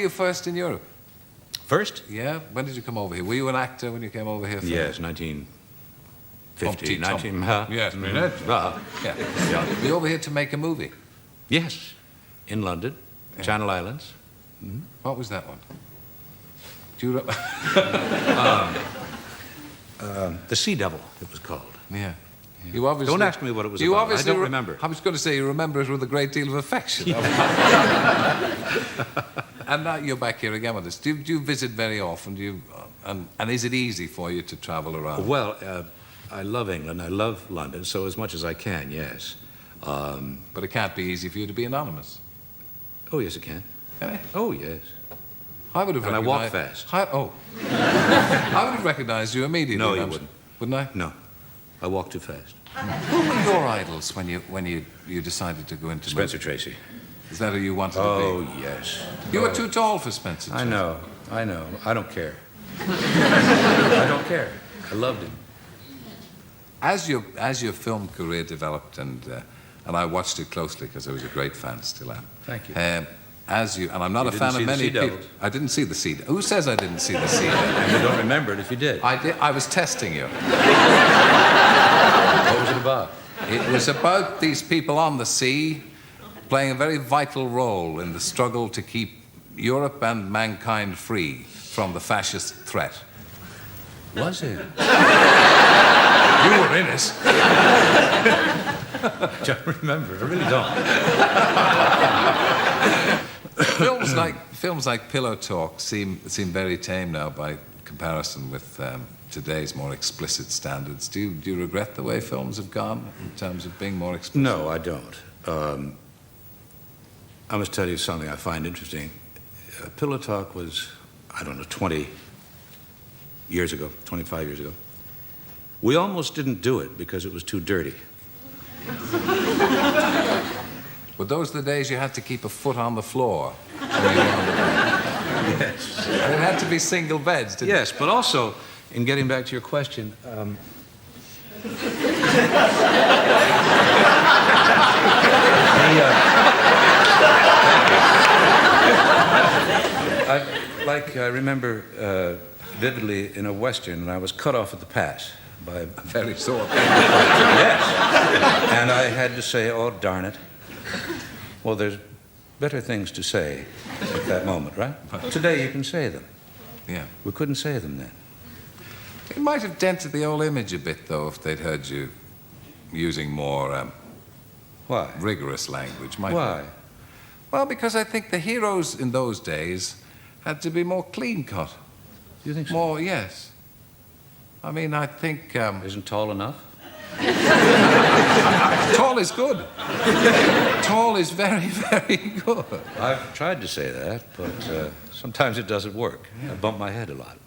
you first in Europe? First? Yeah? When did you come over here? Were you an actor when you came over here? Yes, 1950. Yes, Yeah. Were you over here to make a movie? Yes, in London, Channel Islands. Mm-hmm. What was that one? Do you The Sea Devil, it was called. Yeah. You obviously, don't ask me what it was about. I don't remember. I was going to say you remember it with a great deal of affection. And now you're back here again with us. Do you visit very often? And is it easy for you to travel around? Well, I love England. I love London, so as much as I can, yes. But it can't be easy for you to be anonymous. Oh, yes, it can. Can it? Oh, yes. I would have and I walk fast. I would have recognized you immediately. No, you wouldn't. Wouldn't I? No. I walk too fast. Who were your idols when you decided to go into Spencer Tracy. Is that who you wanted to be? Oh, yes. You were too tall for Spencer Tracy. I know. I don't care. I don't care. I loved him. As your film career developed, and I watched it closely because I was a great fan, still am. Thank you. And I'm not a fan of many people. I didn't see the Sea Devils. Who says I didn't see the Sea Devils? And you don't remember it if you did. I did. I was testing you. What was it about? It was about these people on the sea playing a very vital role in the struggle to keep Europe and mankind free from the fascist threat. Was it? You were in it. I don't remember. I really don't. Films like Pillow Talk seem very tame now by comparison with today's more explicit standards. Do you regret the way films have gone in terms of being more explicit? No, I don't. I must tell you something I find interesting. Pillow Talk was, I don't know, 20 years ago, 25 years ago. We almost didn't do it because it was too dirty. But those are the days you had to keep a foot on the floor. Yes. And it had to be single beds, didn't it? Yes, but also, in getting back to your question, I remember vividly in a Western, and I was cut off at the pass by a very sore pain. Yes. And I had to say, oh, darn it. Well, there's better things to say at that moment, right? Today you can say them. Yeah. We couldn't say them then. It might have dented the old image a bit, though, if they'd heard you using more Why? Rigorous language. Why? Well, because I think the heroes in those days had to be more clean-cut. Do you think so? More, yes. I mean, I think... Isn't tall enough? Tall is good. Tall is very, very good. I've tried to say that, but sometimes it doesn't work. I bump my head a lot.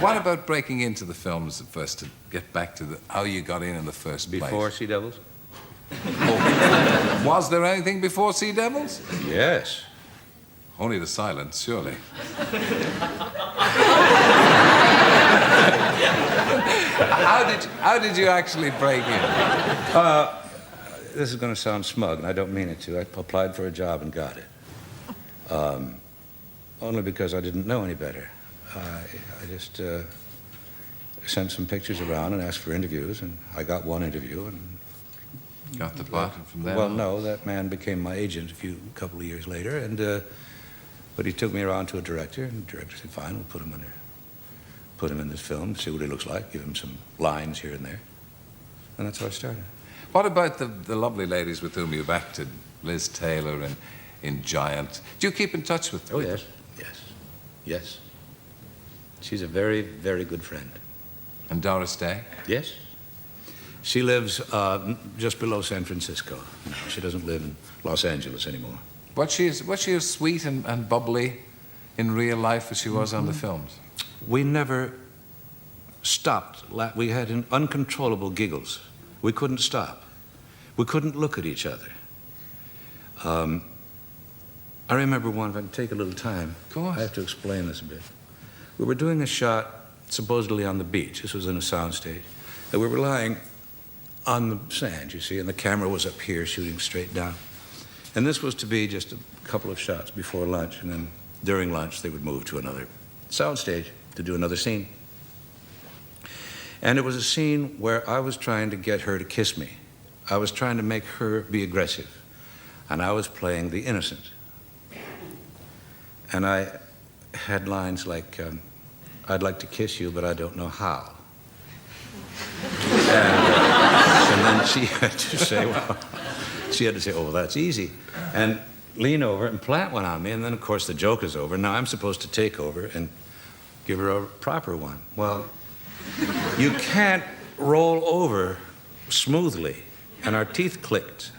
What about breaking into the films at first, to get back to how you got in the first place? Before Sea Devils? Oh. Was there anything before Sea Devils? Yes. Only the silence, surely. How did you actually break in? This is going to sound smug, and I don't mean it to. I applied for a job and got it. Only because I didn't know any better. I just sent some pictures around and asked for interviews, and I got one interview. And got the part from there? Well, no, that man became my agent a couple of years later, and but he took me around to a director, and the director said, fine, we'll put him in this film, see what he looks like, give him some lines here and there. And that's how I started. What about the lovely ladies with whom you've acted? Liz Taylor in Giant. Do you keep in touch with them? Oh, yes. Yes. She's a very, very good friend. And Doris Day? Yes. She lives just below San Francisco. No, she doesn't live in Los Angeles anymore. Was she as sweet and bubbly in real life as she was on the films? We never stopped. We had uncontrollable giggles. We couldn't stop. We couldn't look at each other. I remember one, if I can take a little time. Of course. I have to explain this a bit. We were doing a shot supposedly on the beach. This was in a soundstage. And we were lying on the sand, you see, and the camera was up here shooting straight down. And this was to be just a couple of shots before lunch, and then during lunch, they would move to another soundstage to do another scene. And it was a scene where I was trying to get her to kiss me. I was trying to make her be aggressive. And I was playing the innocent. And I had lines like, I'd like to kiss you, but I don't know how. And then she had to say, oh, well, that's easy. And lean over and plant one on me. And then, of course, the joke is over. Now I'm supposed to take over and give her a proper one. Well, you can't roll over smoothly. And our teeth clicked.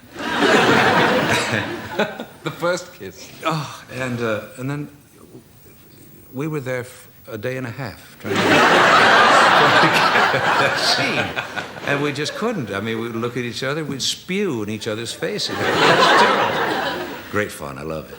The first kiss. Oh, and then we were there a day and a half trying to get that scene. And we just couldn't. I mean, we'd look at each other, we'd spew in each other's faces. That's terrible. Great fun, I love it.